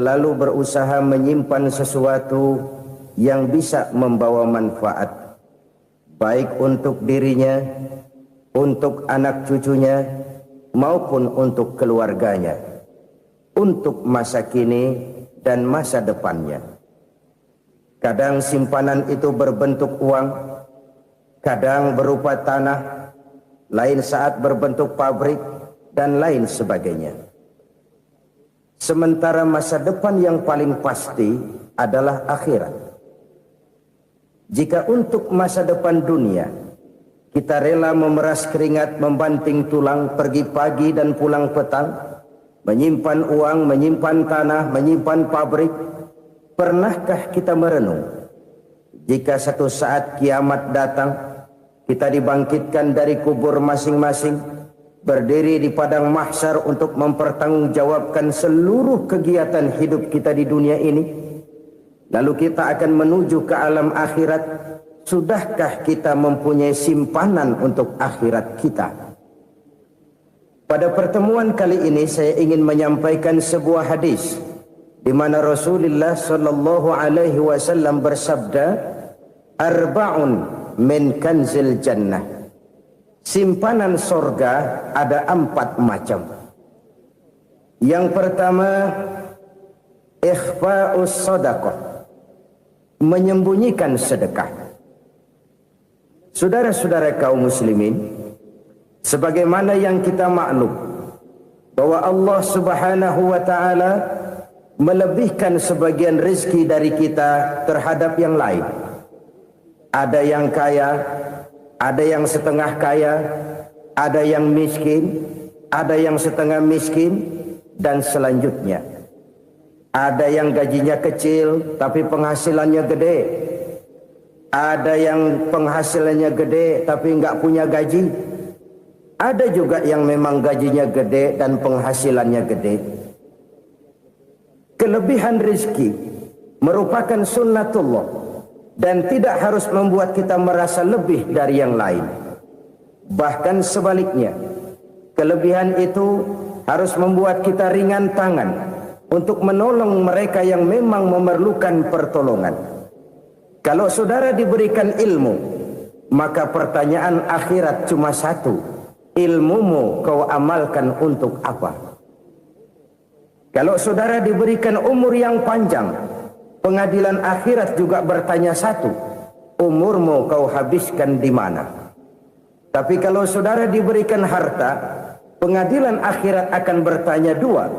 lalu berusaha menyimpan sesuatu yang bisa membawa manfaat, baik untuk dirinya, untuk anak cucunya, maupun untuk keluarganya, untuk masa kini dan masa depannya. Kadang simpanan itu berbentuk uang, kadang berupa tanah, lain saat berbentuk pabrik, dan lain sebagainya. Sementara masa depan yang paling pasti adalah akhirat. Jika untuk masa depan dunia kita rela memeras keringat, membanting tulang, pergi pagi dan pulang petang, menyimpan uang, menyimpan tanah, menyimpan pabrik, pernahkah kita merenung jika satu saat kiamat datang, kita dibangkitkan dari kubur masing-masing, berdiri di padang mahsyar untuk mempertanggungjawabkan seluruh kegiatan hidup kita di dunia ini, lalu kita akan menuju ke alam akhirat. Sudahkah kita mempunyai simpanan untuk akhirat kita? Pada pertemuan kali ini saya ingin menyampaikan sebuah hadis di mana Rasulullah sallallahu alaihi wasallam bersabda, "Arba'un min kanzil jannah." Simpanan sorga ada 4 macam. Yang pertama, ikhfa'us sadaqah, menyembunyikan sedekah. Saudara-saudara kaum muslimin, sebagaimana yang kita maklum bahwa Allah Subhanahu wa taala melebihkan sebagian rezeki dari kita terhadap yang lain. Ada yang kaya, ada yang setengah kaya, ada yang miskin, ada yang setengah miskin, dan selanjutnya. Ada yang gajinya kecil tapi penghasilannya gede. Ada yang penghasilannya gede tapi nggak punya gaji. Ada juga yang memang gajinya gede dan penghasilannya gede. Kelebihan rezeki merupakan sunnatullah dan tidak harus membuat kita merasa lebih dari yang lain. Bahkan sebaliknya, kelebihan itu harus membuat kita ringan tangan untuk menolong mereka yang memang memerlukan pertolongan. Kalau saudara diberikan ilmu, maka pertanyaan akhirat cuma satu: ilmumu kau amalkan untuk apa? Kalau saudara diberikan umur yang panjang, pengadilan akhirat juga bertanya satu: umurmu kau habiskan di mana? Tapi kalau saudara diberikan harta, pengadilan akhirat akan bertanya dua: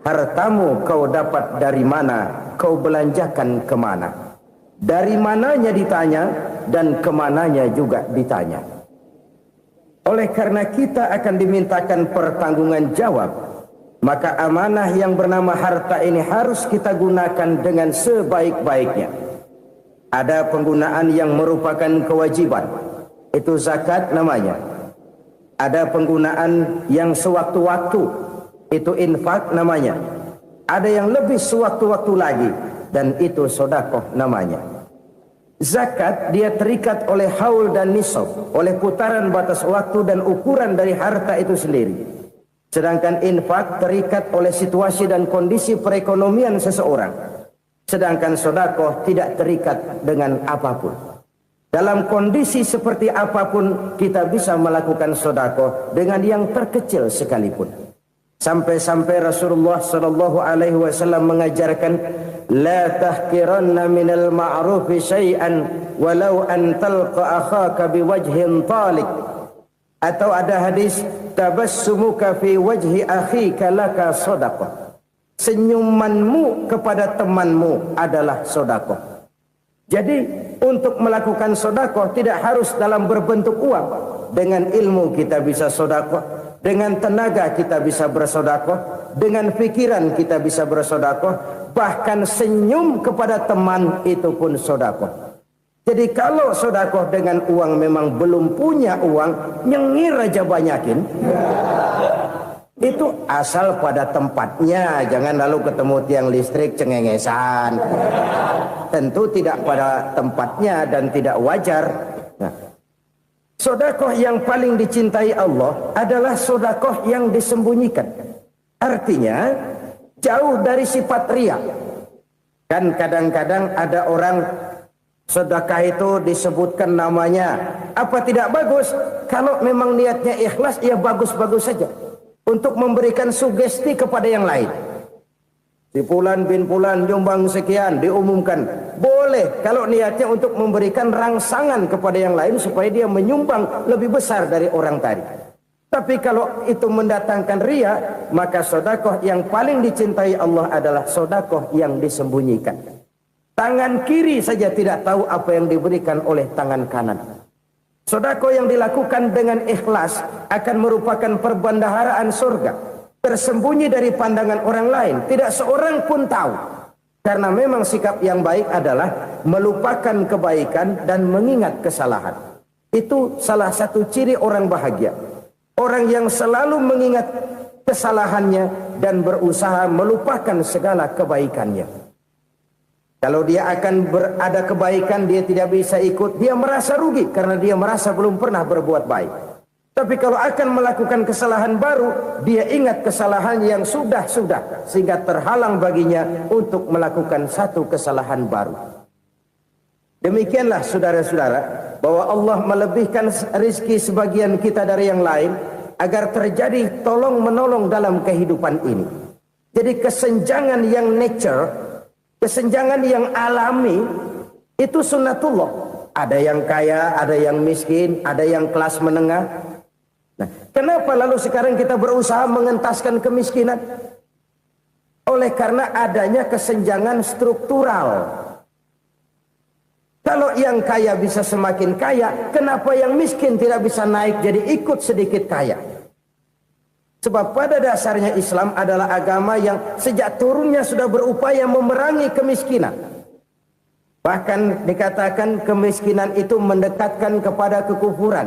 hartamu kau dapat dari mana? Kau belanjakan kemana? Dari mananya ditanya, dan kemananya juga ditanya. Oleh karena kita akan dimintakan pertanggungan jawab, maka amanah yang bernama harta ini harus kita gunakan dengan sebaik-baiknya. Ada penggunaan yang merupakan kewajiban, itu zakat namanya. Ada penggunaan yang sewaktu-waktu, itu infak namanya. Ada yang lebih sewaktu-waktu lagi, dan itu sedekah namanya. Zakat dia terikat oleh haul dan nisab, oleh putaran batas waktu dan ukuran dari harta itu sendiri. Sedangkan infak terikat oleh situasi dan kondisi perekonomian seseorang. Sedangkan sedekah tidak terikat dengan apapun. Dalam kondisi seperti apapun kita bisa melakukan sedekah dengan yang terkecil sekalipun. Sampai-sampai Rasulullah sallallahu alaihi wasallam mengajarkan, la tahqiranna minal ma'rufi syai'an walau an talqa akhaka biwajhin talik. Atau ada hadis, tabassumuka fi wajhi akhika laka shadaqah. Senyumanmu kepada temanmu adalah sedekah. Jadi untuk melakukan sedekah tidak harus dalam berbentuk uang. Dengan ilmu kita bisa sedekah, dengan tenaga kita bisa bersedekah, dengan pikiran kita bisa bersedekah, bahkan senyum kepada teman itu pun sedekah. Jadi kalau sedekah dengan uang memang belum punya uang, nyengir aja banyakin. Itu asal pada tempatnya, jangan lalu ketemu tiang listrik cengengesan. Tentu tidak pada tempatnya dan tidak wajar. Nah, sedekah yang paling dicintai Allah adalah sedekah yang disembunyikan. Artinya jauh dari sifat riya. Kan kadang-kadang ada orang sedekah itu disebutkan namanya, apa tidak bagus? Kalau memang niatnya ikhlas, ya bagus-bagus saja. Untuk memberikan sugesti kepada yang lain. Si Fulan bin Fulan nyumbang sekian, diumumkan. Boleh kalau niatnya untuk memberikan rangsangan kepada yang lain supaya dia menyumbang lebih besar dari orang tadi. Tapi kalau itu mendatangkan riya, maka sedekah yang paling dicintai Allah adalah sedekah yang disembunyikan. Tangan kiri saja tidak tahu apa yang diberikan oleh tangan kanan. Sedekah yang dilakukan dengan ikhlas akan merupakan perbendaharaan surga, tersembunyi dari pandangan orang lain, tidak seorang pun tahu. Karena memang sikap yang baik adalah melupakan kebaikan dan mengingat kesalahan. Itu salah satu ciri orang bahagia. Orang yang selalu mengingat kesalahannya dan berusaha melupakan segala kebaikannya. Kalau dia akan berada kebaikan, dia tidak bisa ikut, dia merasa rugi karena dia merasa belum pernah berbuat baik. Tapi kalau akan melakukan kesalahan baru, dia ingat kesalahan yang sudah-sudah, sehingga terhalang baginya untuk melakukan satu kesalahan baru. Demikianlah saudara-saudara, bahwa Allah melebihkan rizki sebagian kita dari yang lain, agar terjadi tolong-menolong dalam kehidupan ini. Jadi kesenjangan yang nature, kesenjangan yang alami, itu sunnatullah. Ada yang kaya, ada yang miskin, ada yang kelas menengah. Nah, kenapa lalu sekarang kita berusaha mengentaskan kemiskinan? Oleh karena adanya kesenjangan struktural. Kalau yang kaya bisa semakin kaya, kenapa yang miskin tidak bisa naik jadi ikut sedikit kaya? Sebab pada dasarnya Islam adalah agama yang sejak turunnya sudah berupaya memerangi kemiskinan. Bahkan dikatakan kemiskinan itu mendekatkan kepada kekufuran.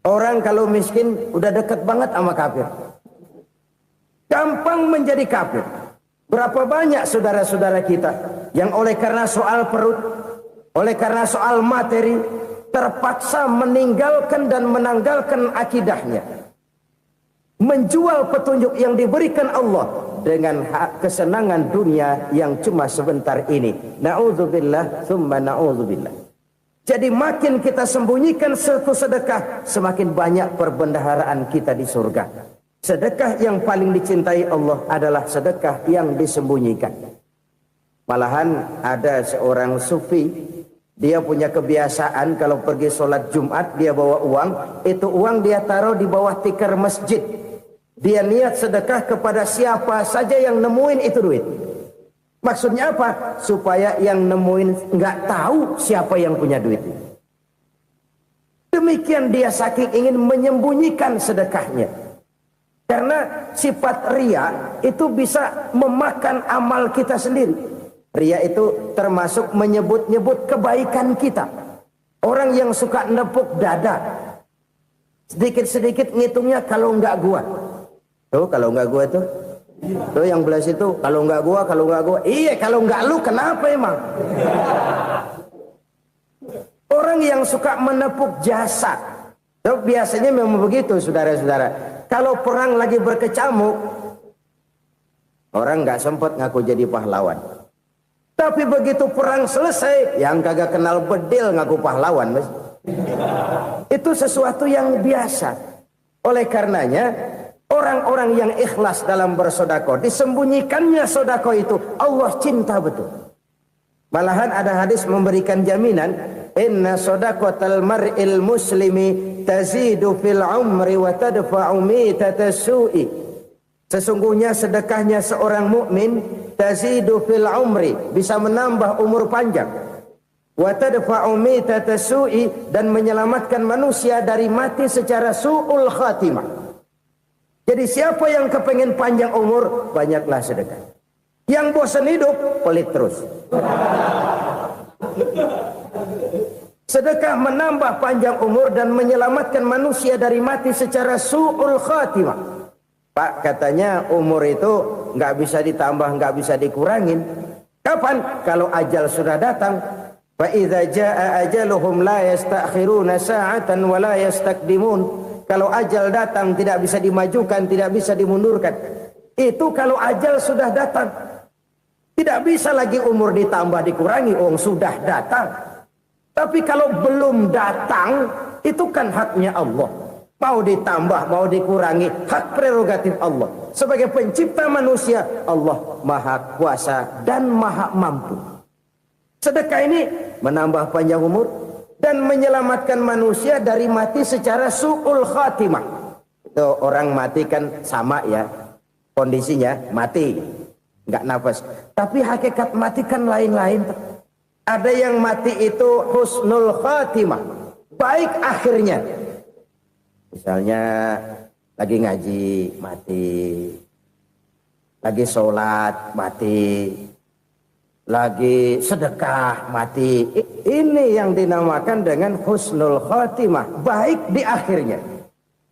Orang kalau miskin udah dekat banget sama kafir. Gampang menjadi kafir. Berapa banyak saudara-saudara kita yang oleh karena soal perut, oleh karena soal materi, terpaksa meninggalkan dan menanggalkan akidahnya. Menjual petunjuk yang diberikan Allah dengan kesenangan dunia yang cuma sebentar ini. Na'udzubillah, thumma na'udzubillah. Jadi makin kita sembunyikan satu sedekah, semakin banyak perbendaharaan kita di surga. Sedekah yang paling dicintai Allah adalah sedekah yang disembunyikan. Malahan ada seorang sufi, dia punya kebiasaan kalau pergi sholat Jumat dia bawa uang, itu uang dia taruh di bawah tikar masjid. Dia niat sedekah kepada siapa saja yang nemuin itu duit. Maksudnya apa? Supaya yang nemuin nggak tahu siapa yang punya duit. Demikian dia saking ingin menyembunyikan sedekahnya. Karena sifat riya itu bisa memakan amal kita sendiri. Riya itu termasuk menyebut-nyebut kebaikan kita. Orang yang suka nepuk dada, sedikit-sedikit ngitungnya kalau nggak gua. Tuh kalau nggak gua tuh. Tuh yang belas itu kalau nggak gua, kalau nggak gua. Iya kalau nggak lu kenapa emang? Orang yang suka menepuk jasa. Tuh biasanya memang begitu saudara-saudara. Kalau perang lagi berkecamuk, orang nggak sempat ngaku jadi pahlawan. Tapi begitu perang selesai, yang kagak kenal bedil ngaku pahlawan. Mas. Itu sesuatu yang biasa. Oleh karenanya, orang-orang yang ikhlas dalam bersedekah, disembunyikannya sedekah itu, Allah cinta betul. Malahan ada hadis memberikan jaminan, inna sadaqatal mar'il muslimi tazidu fil umri wa tadfa'u mitatas su'i. Sesungguhnya sedekahnya seorang mukmin tazidu fil umri, bisa menambah umur panjang. Wa tadfa'u mitatas su'i, dan menyelamatkan manusia dari mati secara su'ul khatimah. Jadi siapa yang kepengen panjang umur, banyaklah sedekah. Yang bosan hidup, pelit terus. Sedekah menambah panjang umur dan menyelamatkan manusia dari mati secara su'ul khatimah. Pak, katanya umur itu nggak bisa ditambah, nggak bisa dikurangin. Kapan? Kalau ajal sudah datang. Fa idza jaa ajaluhum la yastakhiruna sa'atan wa la yastaqdimun. Kalau ajal datang tidak bisa dimajukan, tidak bisa dimundurkan. Itu kalau ajal sudah datang. Tidak bisa lagi umur ditambah dikurangi, sudah datang. Tapi kalau belum datang, itu kan haknya Allah. Mau ditambah, mau dikurangi, hak prerogatif Allah. Sebagai pencipta manusia, Allah maha kuasa dan maha mampu. Sedekah ini menambah panjang umur dan menyelamatkan manusia dari mati secara su'ul khatimah. Itu orang mati kan sama ya, kondisinya mati, nggak nafas. Tapi hakikat mati kan lain-lain. Ada yang mati itu husnul khatimah, baik akhirnya. Misalnya lagi ngaji mati, lagi sholat mati, lagi sedekah mati. Ini yang dinamakan dengan husnul khatimah, baik di akhirnya.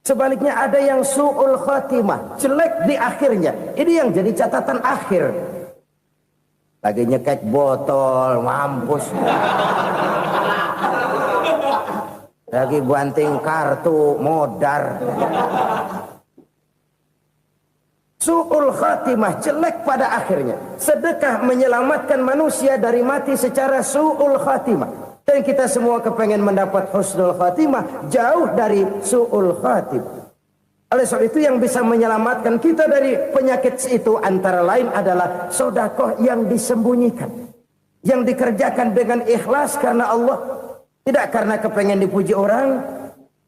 Sebaliknya ada yang su'ul khatimah, jelek di akhirnya. Ini yang jadi catatan akhir. Lagi nyekek botol, mampus. Lagi banting kartu, modar. Su'ul khatimah, jelek pada akhirnya. Sedekah menyelamatkan manusia dari mati secara su'ul khatimah. Dan kita semua kepengen mendapat husnul khatimah, jauh dari su'ul khatimah. Oleh sebab itu yang bisa menyelamatkan kita dari penyakit itu antara lain adalah sedekah yang disembunyikan. Yang dikerjakan dengan ikhlas karena Allah. Tidak karena kepengen dipuji orang,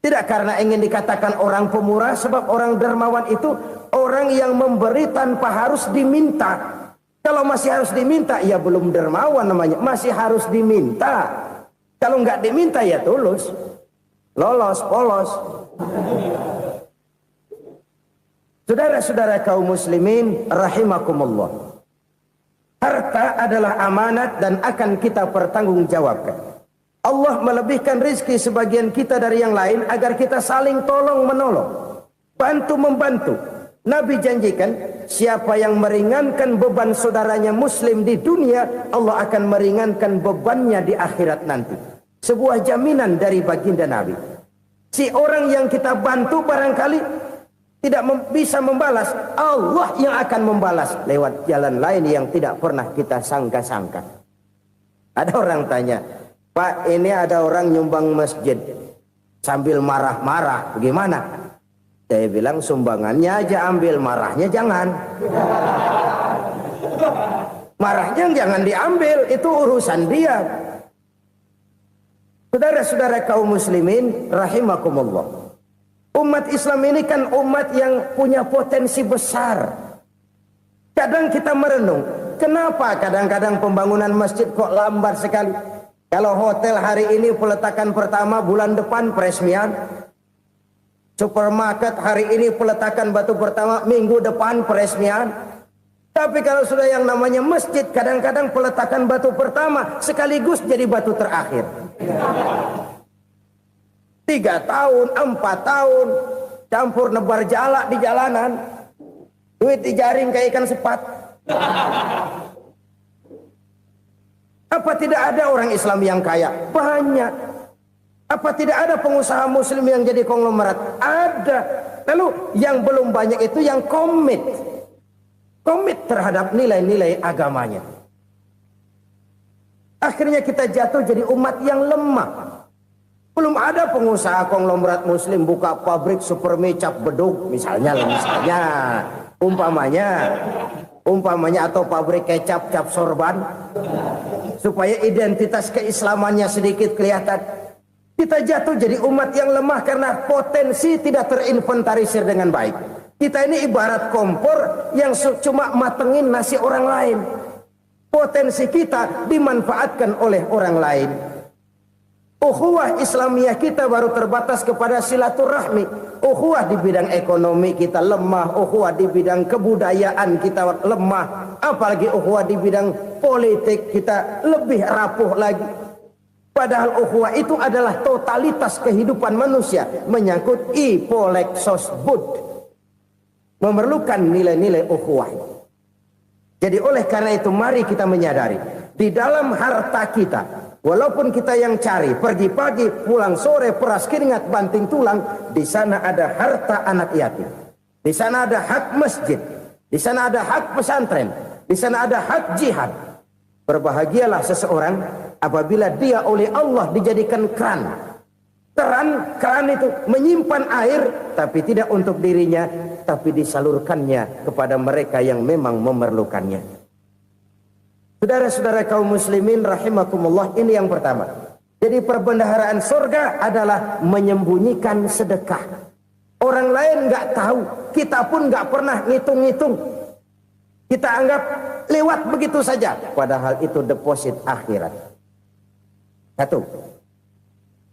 tidak karena ingin dikatakan orang pemurah, sebab orang dermawan itu orang yang memberi tanpa harus diminta. Kalau masih harus diminta, ya belum dermawan namanya, masih harus diminta. Kalau nggak diminta ya tulus, lolos, polos. Saudara-saudara kaum muslimin rahimakumullah. Harta adalah amanat dan akan kita pertanggungjawabkan. Allah melebihkan rizki sebagian kita dari yang lain agar kita saling tolong menolong, bantu membantu. Nabi janjikan siapa yang meringankan beban saudaranya muslim di dunia, Allah akan meringankan bebannya di akhirat nanti. Sebuah jaminan dari baginda Nabi. Si orang yang kita bantu barangkali tidak bisa membalas, Allah yang akan membalas lewat jalan lain yang tidak pernah kita sangka-sangka. Ada orang tanya, Pak, ini ada orang nyumbang masjid sambil marah-marah, bagaimana? Saya bilang sumbangannya aja ambil, marahnya jangan. Marahnya jangan diambil, itu urusan dia. Saudara-saudara kaum muslimin rahimakumullah. Umat Islam ini kan umat yang punya potensi besar. Kadang kita merenung, kenapa kadang-kadang pembangunan masjid kok lambat sekali? Kalau hotel hari ini peletakan pertama, bulan depan peresmian. Supermarket hari ini peletakan batu pertama, minggu depan peresmian. Tapi kalau sudah yang namanya masjid, kadang-kadang peletakan batu pertama sekaligus jadi batu terakhir. 3 tahun, 4 tahun, campur nebar jalak di jalanan. Duit dijaring kayak ikan sepat. Apa tidak ada orang Islam yang kaya? Banyak. Apa tidak ada pengusaha muslim yang jadi konglomerat? Ada. Lalu yang belum banyak itu yang komit terhadap nilai-nilai agamanya. Akhirnya kita jatuh jadi umat yang lemah. Belum ada pengusaha konglomerat muslim buka pabrik supermi cap bedug misalnya umpamanya atau pabrik kecap cap sorban supaya identitas keislamannya sedikit kelihatan. Kita jatuh jadi umat yang lemah karena potensi tidak terinventarisir dengan baik. Kita ini ibarat kompor yang cuma matengin nasi orang lain. Potensi kita dimanfaatkan oleh orang lain. Ukhuwah Islamiyah kita baru terbatas kepada silaturahmi. Ukhuwah di bidang ekonomi kita lemah, ukhuwah di bidang kebudayaan kita lemah, apalagi ukhuwah di bidang politik kita lebih rapuh lagi. Padahal ukhuwah itu adalah totalitas kehidupan manusia, menyangkut ipolek sosbud, memerlukan nilai-nilai ukhuwah. Jadi oleh karena itu mari kita menyadari di dalam harta kita, walaupun kita yang cari pergi pagi pulang sore peras keringat banting tulang, di sana ada harta anak yatim, di sana ada hak masjid, Di sana ada hak pesantren, di sana ada hak jihad. Berbahagialah seseorang apabila dia oleh Allah dijadikan keran. Keran itu menyimpan air, tapi tidak untuk dirinya, tapi disalurkannya kepada mereka yang memang memerlukannya. Saudara-saudara kaum muslimin rahimakumullah, ini yang pertama. Jadi perbendaharaan surga adalah menyembunyikan sedekah. Orang lain nggak tahu, kita pun nggak pernah ngitung-ngitung. Kita anggap lewat begitu saja, padahal itu deposit akhirat. Satu.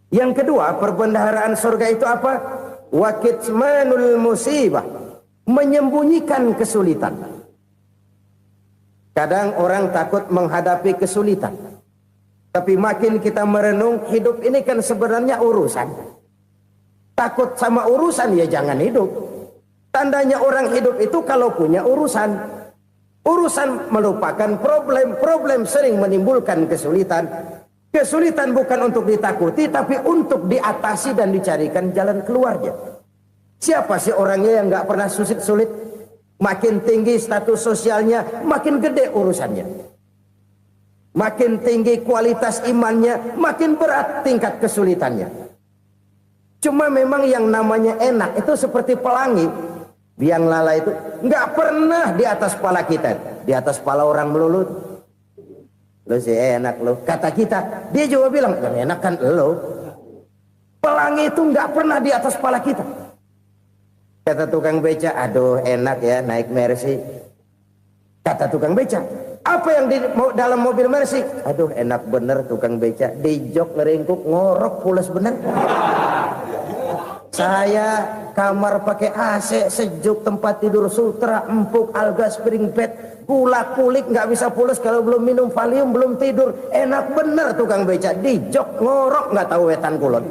Yang kedua, perbendaharaan surga itu apa? Wa kitmanul musibah, menyembunyikan kesulitan. Kadang orang takut menghadapi kesulitan. Tapi makin kita merenung, hidup ini kan sebenarnya urusan. Takut sama urusan, ya jangan hidup. Tandanya orang hidup itu kalau punya urusan. Urusan melupakan problem. Problem sering menimbulkan kesulitan. Kesulitan bukan untuk ditakuti, tapi untuk diatasi dan dicarikan jalan keluarnya. Siapa sih orangnya yang nggak pernah sulit-sulit? Makin tinggi status sosialnya, makin gede urusannya. Makin tinggi kualitas imannya, makin berat tingkat kesulitannya. Cuma memang yang namanya enak itu seperti pelangi. Biang lala itu nggak pernah di atas kepala kita, di atas kepala orang melulu. Lo sih enak lo, kata kita. Dia juga bilang yang enak kan lo. Pelangi itu nggak pernah di atas kepala kita. Kata tukang beca, aduh enak ya naik Mercy. Kata tukang beca, apa yang di dalam mobil Mercy? Aduh enak bener tukang beca, di jok ngeringkuk ngorok pules bener. Saya kamar pakai AC sejuk, tempat tidur sutra empuk, alga spring bed, gula kulik nggak bisa pules kalau belum minum Valium, belum tidur. Enak bener tukang beca, di jok ngorok nggak tahu wetan kulon.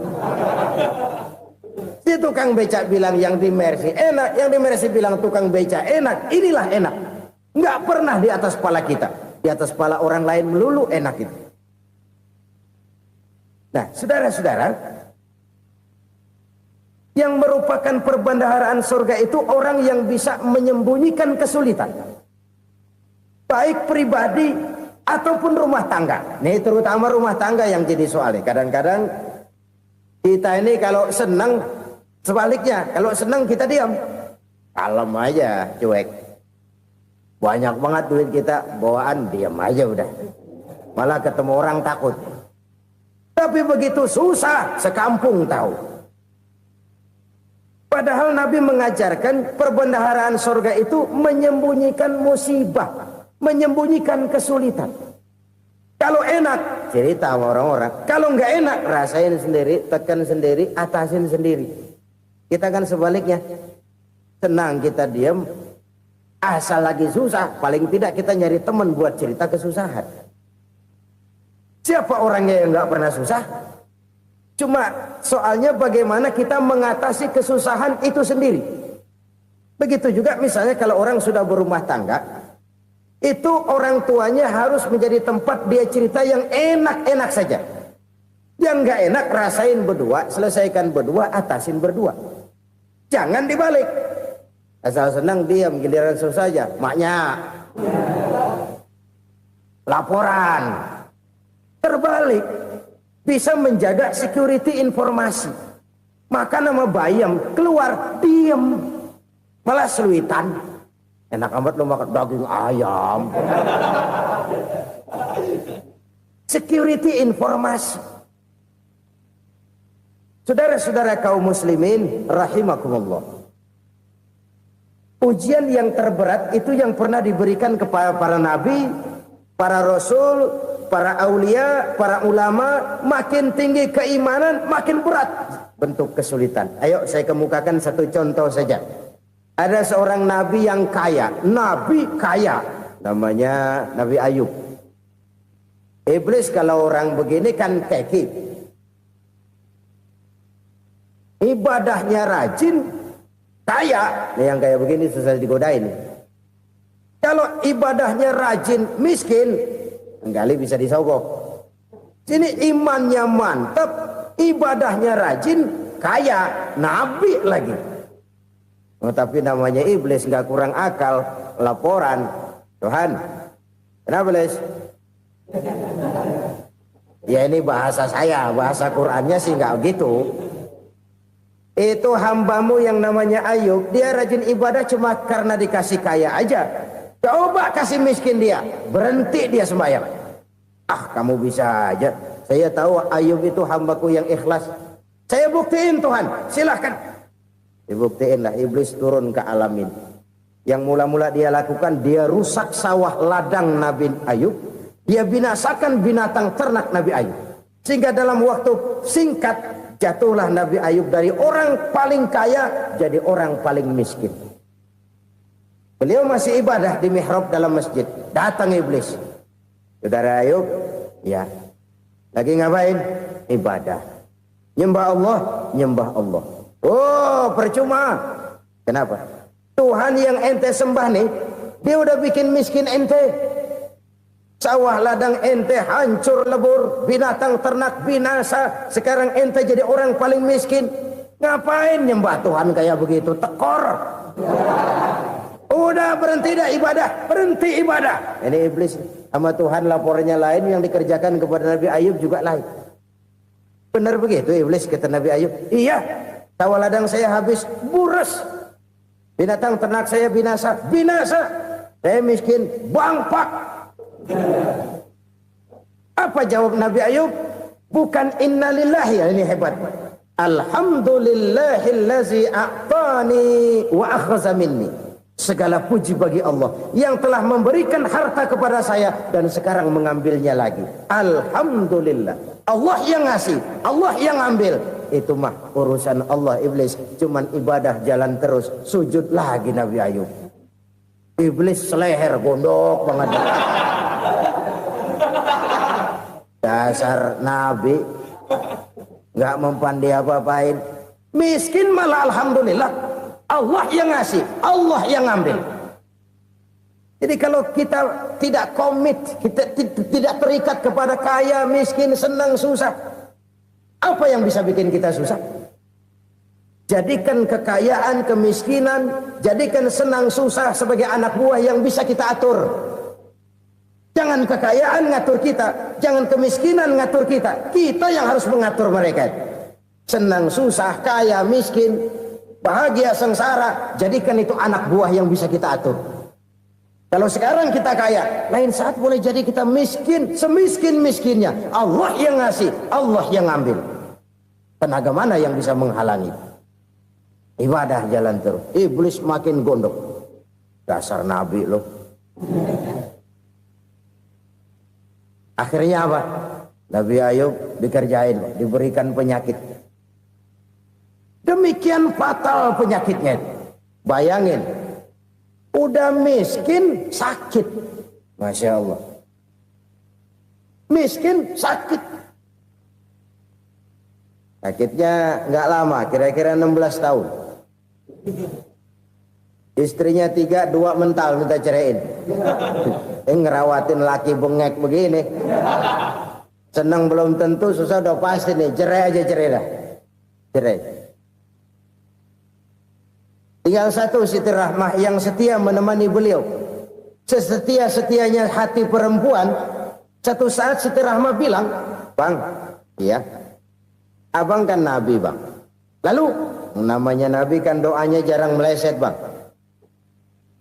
Si tukang beca bilang yang di Mercy enak, yang di Mercy bilang tukang beca enak. Inilah enak. Nggak pernah di atas kepala kita, di atas kepala orang lain melulu enak itu. Nah, saudara-saudara, yang merupakan perbendaharaan surga itu orang yang bisa menyembunyikan kesulitan, baik pribadi ataupun rumah tangga. Nih terutama rumah tangga yang jadi soalnya. Kadang-kadang kita ini kalau senang, sebaliknya kalau senang kita diam, kalem aja, cuek. Banyak banget duit kita, bawaan diam aja udah. Malah ketemu orang takut. Tapi begitu susah, sekampung tahu. Padahal Nabi mengajarkan perbendaharaan surga itu menyembunyikan musibah, menyembunyikan kesulitan. Kalau enak, cerita sama orang-orang. Kalau nggak enak, rasain sendiri, tekan sendiri, atasin sendiri. Kita kan sebaliknya. Senang kita diam. Asal lagi susah, paling tidak kita nyari teman buat cerita kesusahan. Siapa orangnya yang nggak pernah susah? Cuma soalnya bagaimana kita mengatasi kesusahan itu sendiri. Begitu juga misalnya kalau orang sudah berumah tangga, itu orang tuanya harus menjadi tempat dia cerita yang enak-enak saja. Yang nggak enak rasain berdua, selesaikan berdua, atasin berdua. Jangan dibalik. Asal senang diam, giliran susah saja. Maknya laporan. Terbalik. Bisa menjaga security informasi. Maka nama bayam keluar diam. Malah seluitan. Enak amat lo makan daging ayam. Security informasi. Saudara-saudara kaum muslimin rahimakumullah. Ujian yang terberat itu yang pernah diberikan kepada para nabi, para rasul, para aulia, para ulama. Makin tinggi keimanan, makin berat bentuk kesulitan. Ayo saya kemukakan satu contoh saja. Ada seorang nabi yang kaya, nabi kaya, namanya Nabi Ayub. Iblis kalau orang begini kan keki, ibadahnya rajin, kaya, nih yang kayak begini susah digodain. Kalau ibadahnya rajin, miskin, kali bisa disogok. Sini imannya mantap, ibadahnya rajin, kaya, nabi lagi. Oh, tapi namanya iblis nggak kurang akal. laporan. Tuhan, kenapa Les? Ya ini bahasa saya, bahasa Qur'annya sih nggak gitu. Itu hambamu yang namanya Ayub, dia rajin ibadah cuma karena dikasih kaya aja. Coba kasih miskin dia, berhenti dia sembahyang. Ah, kamu bisa aja. Saya tahu Ayub itu hambaku yang ikhlas. Saya buktiin Tuhan, silahkan. Dibuktiin lah, iblis turun ke alam ini. Yang mula-mula dia lakukan, dia rusak sawah ladang Nabi Ayub. Dia binasakan binatang ternak Nabi Ayub. Sehingga dalam waktu singkat, jatuhlah Nabi Ayub dari orang paling kaya jadi orang paling miskin. Beliau masih ibadah di mihrab dalam masjid. Datang iblis. Saudara Ayub, ya. Lagi ngapain? Ibadah. Nyembah Allah, nyembah Allah. Oh, percuma. Kenapa? Tuhan yang ente sembah nih, dia udah bikin miskin ente. Sawah ladang ente hancur lebur, binatang ternak binasa. Sekarang ente jadi orang paling miskin. Ngapain nyembah Tuhan kayak begitu? Tekor. Udah berhenti dah ibadah, berhenti ibadah. Ini iblis sama Tuhan laporannya lain, yang dikerjakan kepada Nabi Ayub juga lain. Benar begitu iblis, kata Nabi Ayub. Iya, sawah ladang saya habis, buras. Binatang ternak saya binasa, binasa. Saya miskin, bangpak. Apa jawab Nabi Ayub? Bukan innalillahi, ya ini hebat. Alhamdulillahillazi a'tani wa akhadha minni. Segala puji bagi Allah yang telah memberikan harta kepada saya dan sekarang mengambilnya lagi. Alhamdulillah. Allah yang ngasih, Allah yang ambil. Itu mah urusan Allah. Iblis cuman ibadah jalan terus, sujud lagi Nabi Ayub. Iblis seleher gondok banget. Dasar Nabi nggak mempan dia apa-apain. Miskin malah alhamdulillah. Allah yang ngasih, Allah yang ngambil. Jadi kalau kita tidak komit, kita tidak terikat kepada kaya, miskin, senang, susah, apa yang bisa bikin kita susah? Jadikan kekayaan, kemiskinan, jadikan senang, susah sebagai anak buah yang bisa kita atur. Jangan kekayaan ngatur kita, jangan kemiskinan ngatur kita. Kita yang harus mengatur mereka. Senang, susah, kaya, miskin, bahagia, sengsara, jadikan itu anak buah yang bisa kita atur. Kalau sekarang kita kaya, lain saat boleh jadi kita miskin, semiskin-miskinnya. Allah yang ngasih, Allah yang ngambil. Tenaga mana yang bisa menghalangi? Ibadah jalan terus. Iblis makin gondok. Dasar Nabi loh. Akhirnya apa? Nabi Ayub dikerjain, diberikan penyakit. Demikian fatal penyakitnya. Bayangin, udah miskin sakit. Masya Allah. Miskin sakit. Sakitnya nggak lama, kira-kira 16 tahun. Istrinya 3, 2 mental minta ceraiin. Ngerawatin laki bengek begini. Senang belum tentu, susah udah pasti nih. Cerai aja, cerai dah. Cerai. Tinggal satu Siti Rahmah yang setia menemani beliau. Sesetia-setianya hati perempuan. Satu saat Siti Rahmah bilang, "Bang, iya, abang kan Nabi bang. Lalu namanya Nabi kan doanya jarang meleset bang.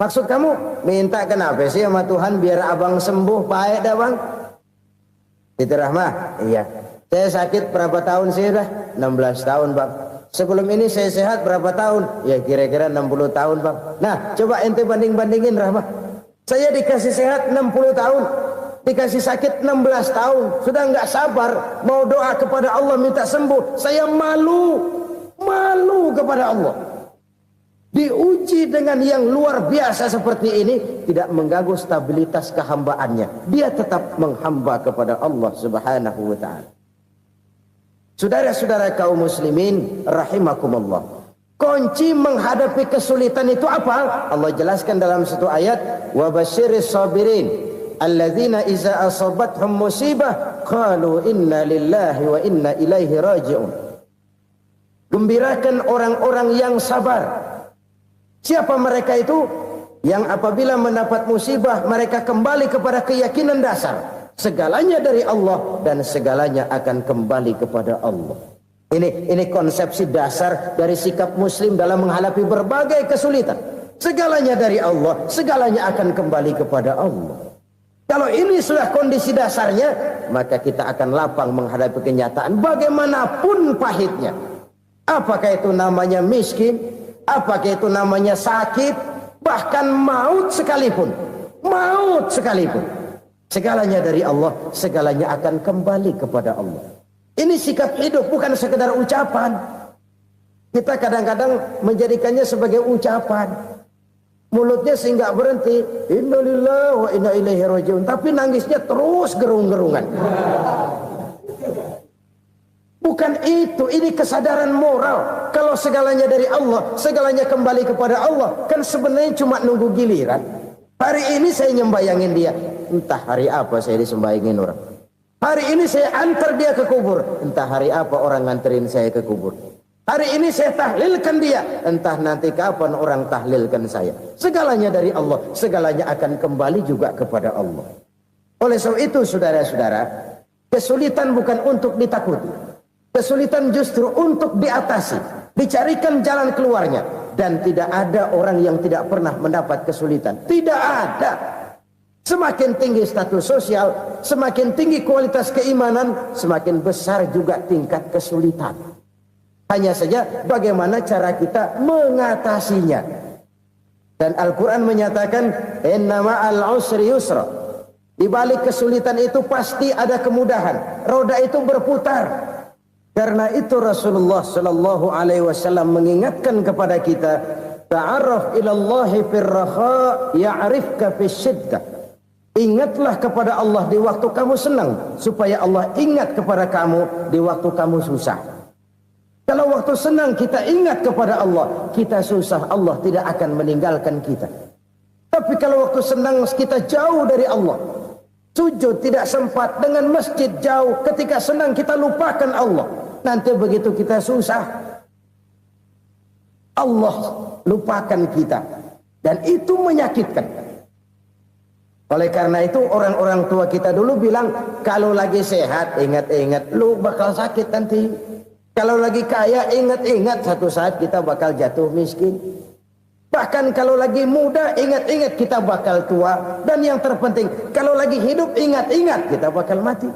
Maksud kamu minta kenapa sih sama Tuhan biar abang sembuh baik dah bang?" Siti Rahmah, iya. Saya sakit berapa tahun sih dah? 16 tahun bang. Sebelum ini saya sehat berapa tahun? Ya kira-kira 60 tahun bang. Nah coba ente banding-bandingin Rahmah. Saya dikasih sehat 60 tahun. Dikasih sakit 16 tahun. Sudah nggak sabar mau doa kepada Allah minta sembuh. Saya malu kepada Allah. Diuji dengan yang luar biasa seperti ini, tidak mengganggu stabilitas kehambaannya. Dia tetap menghamba kepada Allah Subhanahu wa ta'ala. Saudara-saudara kaum muslimin rahimakumullah. Kunci menghadapi kesulitan itu apa? Allah jelaskan dalam satu ayat, wa basyiris sabirin alladzina iza asabathum musibah qalu inna lillahi wa inna ilaihi raji'un. Gembirakan orang-orang yang sabar. Siapa mereka itu? yang apabila mendapat musibah mereka kembali kepada keyakinan dasar segalanya dari Allah dan segalanya akan kembali kepada Allah. Ini konsepsi dasar dari sikap muslim dalam menghadapi berbagai kesulitan. Segalanya dari Allah, segalanya akan kembali kepada Allah. Kalau ini sudah kondisi dasarnya, maka kita akan lapang menghadapi kenyataan bagaimanapun pahitnya. Apakah itu namanya miskin, apakah itu namanya sakit, bahkan maut sekalipun. Maut sekalipun. Segalanya dari Allah, segalanya akan kembali kepada Allah. Ini sikap hidup, bukan sekedar ucapan. Kita kadang-kadang menjadikannya sebagai ucapan. Mulutnya sehingga berhenti, innalillahi wa inna ilaihi rajiun, tapi nangisnya terus gerung-gerungan. Bukan itu, ini kesadaran moral. Kalau segalanya dari Allah, segalanya kembali kepada Allah, kan sebenarnya cuma nunggu giliran. Hari ini saya nyembayangin dia, entah hari apa saya disembayangin orang. Hari ini saya antar dia ke kubur, entah hari apa orang nganterin saya ke kubur. Hari ini saya tahlilkan dia, entah nanti kapan orang tahlilkan saya. Segalanya dari Allah, segalanya akan kembali juga kepada Allah. Oleh sebab itu saudara-saudara, kesulitan bukan untuk ditakuti. Kesulitan justru untuk diatasi, dicarikan jalan keluarnya. Dan tidak ada orang yang tidak pernah mendapat kesulitan. Tidak ada. Semakin tinggi status sosial, semakin tinggi kualitas keimanan, semakin besar juga tingkat kesulitan. Hanya saja bagaimana cara kita mengatasinya. Dan Al-Quran menyatakan, inna ma'al usri yusra. Di balik kesulitan itu pasti ada kemudahan. Roda itu berputar. Karena itu Rasulullah sallallahu alaihi wasallam mengingatkan kepada kita, ta'arraf ilallahi firraha ya'rifka fisyiddah. Ingatlah kepada Allah di waktu kamu senang, supaya Allah ingat kepada kamu di waktu kamu susah. Kalau waktu senang kita ingat kepada Allah, kita susah, Allah tidak akan meninggalkan kita. Tapi kalau waktu senang kita jauh dari Allah, sujud tidak sempat, dengan masjid jauh, ketika senang kita lupakan Allah. Nanti begitu kita susah, Allah lupakan kita. Dan itu menyakitkan. Oleh karena itu orang-orang tua kita dulu bilang, kalau lagi sehat ingat-ingat lu bakal sakit nanti. Kalau lagi kaya ingat-ingat satu saat kita bakal jatuh miskin. Bahkan kalau lagi muda ingat-ingat kita bakal tua. Dan yang terpenting, kalau lagi hidup ingat-ingat kita bakal mati.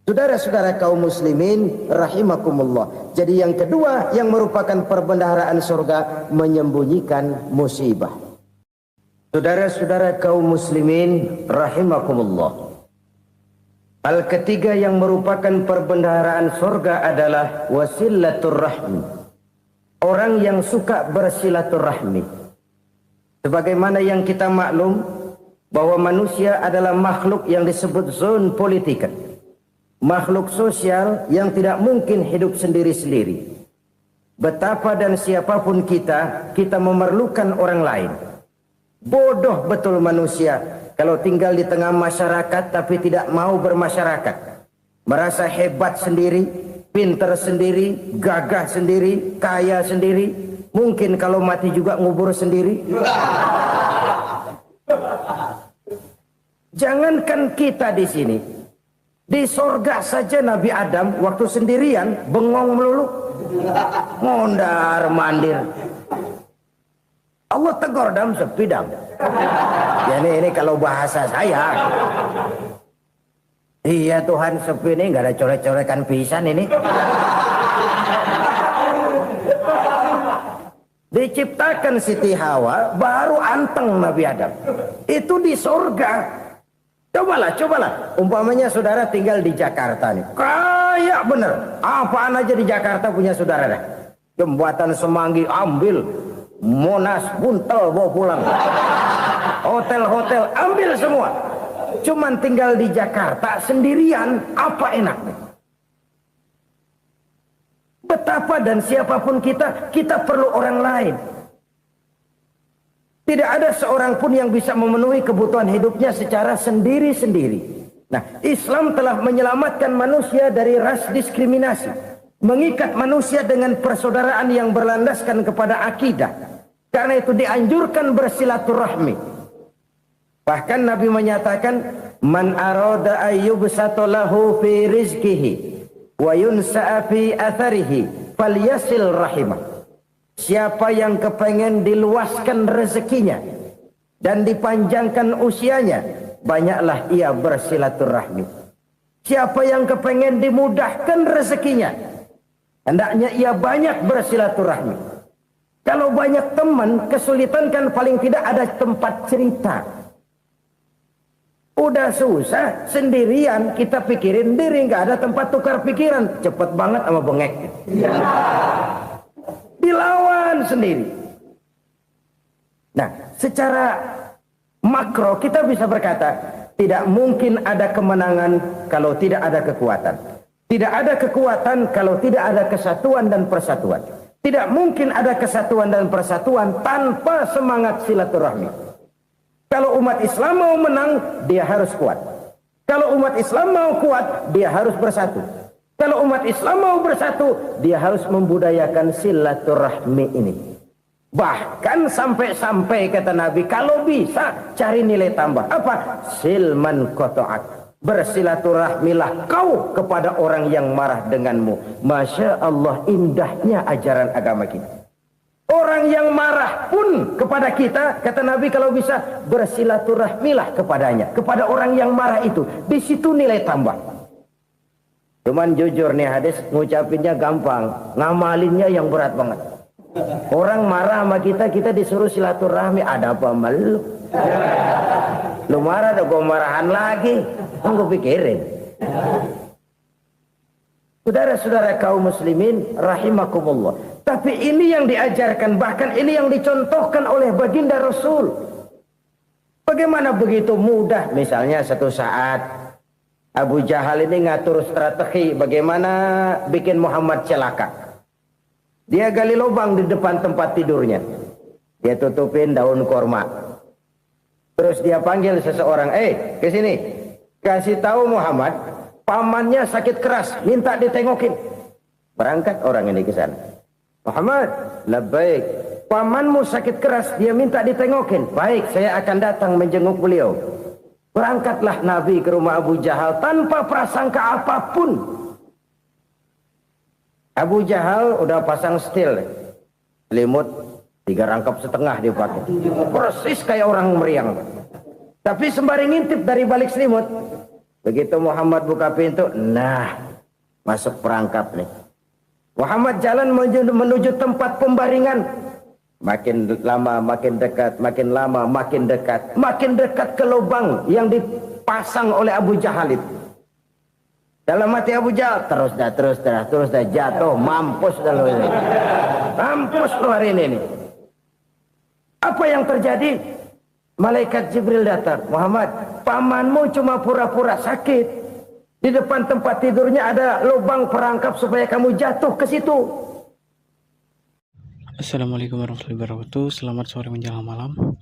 Saudara-saudara kaum muslimin rahimakumullah. Jadi yang kedua yang merupakan perbendaharaan surga, menyembunyikan musibah. Saudara-saudara kaum muslimin rahimakumullah. Hal ketiga yang merupakan perbendaharaan surga adalah wasilatur rahmi. Orang yang suka bersilaturahmi. Sebagaimana yang kita maklum bahwa manusia adalah makhluk yang disebut zon politika. Makhluk sosial yang tidak mungkin hidup sendiri-sendiri. Betapa dan siapapun kita memerlukan orang lain. Bodoh betul manusia kalau tinggal di tengah masyarakat tapi tidak mau bermasyarakat. Merasa hebat sendiri, pinter sendiri, gagah sendiri, kaya sendiri. Mungkin kalau mati juga ngubur sendiri. Jangankan kita di sini, di sorga saja Nabi Adam waktu sendirian bengong melulu, mondar mandir. Allah tegur dam sepi dam. Ya ini kalau bahasa saya. Iya Tuhan sepi ini nggak ada coret-corekan pisan ini. Diciptakan Siti Hawa baru anteng Nabi Adam. Itu di surga. Cobalah. Umpamanya saudara tinggal di Jakarta nih. Kayak bener. Apaan aja di Jakarta punya saudara dah. Jembatan Semanggi ambil. Monas, Buntel bawa pulang. Hotel-hotel ambil semua. Cuman tinggal di Jakarta sendirian, apa enaknya? Betapa dan siapapun kita perlu orang lain. Tidak ada seorang pun yang bisa memenuhi kebutuhan hidupnya secara sendiri-sendiri. Nah, Islam telah menyelamatkan manusia dari ras diskriminasi. Mengikat manusia dengan persaudaraan yang berlandaskan kepada akidah. Karena itu dianjurkan bersilaturahmi. Bahkan Nabi menyatakan, man arada ayyubsata lahu fi rizqihi wa yunsa'a fi atharihi falyasil rahimah. Siapa yang kepengen diluaskan rezekinya dan dipanjangkan usianya, banyaklah ia bersilaturahmi. Siapa yang kepengen dimudahkan rezekinya, hendaknya ia banyak bersilaturahmi. Kalau banyak teman, kesulitan kan paling tidak ada tempat cerita. Udah susah, sendirian kita pikirin diri, nggak ada tempat tukar pikiran. Cepet banget sama bengek. Dilawan sendiri. Nah, secara makro kita bisa berkata, tidak mungkin ada kemenangan kalau tidak ada kekuatan. Tidak ada kekuatan kalau tidak ada kesatuan dan persatuan. Tidak mungkin ada kesatuan dan persatuan tanpa semangat silaturahmi. Kalau umat Islam mau menang, dia harus kuat. Kalau umat Islam mau kuat, dia harus bersatu. Kalau umat Islam mau bersatu, dia harus membudayakan silaturahmi ini. Bahkan sampai-sampai kata Nabi, kalau bisa cari nilai tambah. Apa? Silman qata'ak. Bersilaturahmilah kau kepada orang yang marah denganmu. Masya Allah, indahnya ajaran agama kita. Orang yang marah pun kepada kita, kata Nabi, kalau bisa bersilaturahmilah kepadanya, kepada orang yang marah itu. Di situ nilai tambah. Cuman jujur nih hadis, ngucapinnya gampang, ngamalinnya yang berat banget. Orang marah sama kita, kita disuruh silaturahmi. Ada apa malu? Lu marah, ada gue marahan lagi. Gue pikirin. Saudara-saudara kaum muslimin rahimakumullah. Tapi ini yang diajarkan, bahkan ini yang dicontohkan oleh baginda Rasul. Bagaimana begitu mudah? Misalnya satu saat Abu Jahal ini ngatur strategi bagaimana bikin Muhammad celaka. Dia gali lubang di depan tempat tidurnya. Dia tutupin daun korma. Terus dia panggil seseorang, ke sini. Kasih tahu Muhammad, pamannya sakit keras, minta ditengokin. Berangkat orang ini ke sana. Muhammad, labbaik. Pamanmu sakit keras, dia minta ditengokin. Baik, saya akan datang menjenguk beliau. Berangkatlah Nabi ke rumah Abu Jahal tanpa prasangka apapun. Abu Jahal udah pasang setil, selimut 3 rangkap setengah dia pakai. Persis kayak orang meriang. Tapi sembari ngintip dari balik selimut. Begitu Muhammad buka pintu, nah masuk perangkap nih. Muhammad jalan menuju tempat pembaringan. Makin lama makin dekat, makin lama makin dekat. Makin dekat ke lubang yang dipasang oleh Abu Jahal itu. Dalam hati Abu Jahal, terus dah jatuh, mampus dah lo ini. Mampus lo hari ini nih. Apa yang terjadi? Malaikat Jibril datang. Muhammad, pamanmu cuma pura-pura sakit. Di depan tempat tidurnya ada lubang perangkap supaya kamu jatuh ke situ. Assalamualaikum warahmatullahi wabarakatuh. Selamat sore menjelang malam.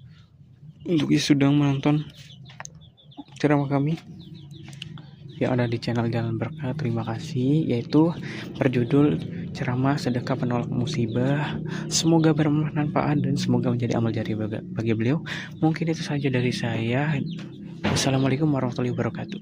Untuk yang sedang menonton ceramah kami yang ada di channel Jalan Berkah, terima kasih. Yaitu berjudul ceramah sedekah penolak musibah. Semoga bermanfaat dan semoga menjadi amal jariah bagi beliau. Mungkin itu saja dari saya. Assalamualaikum warahmatullahi wabarakatuh.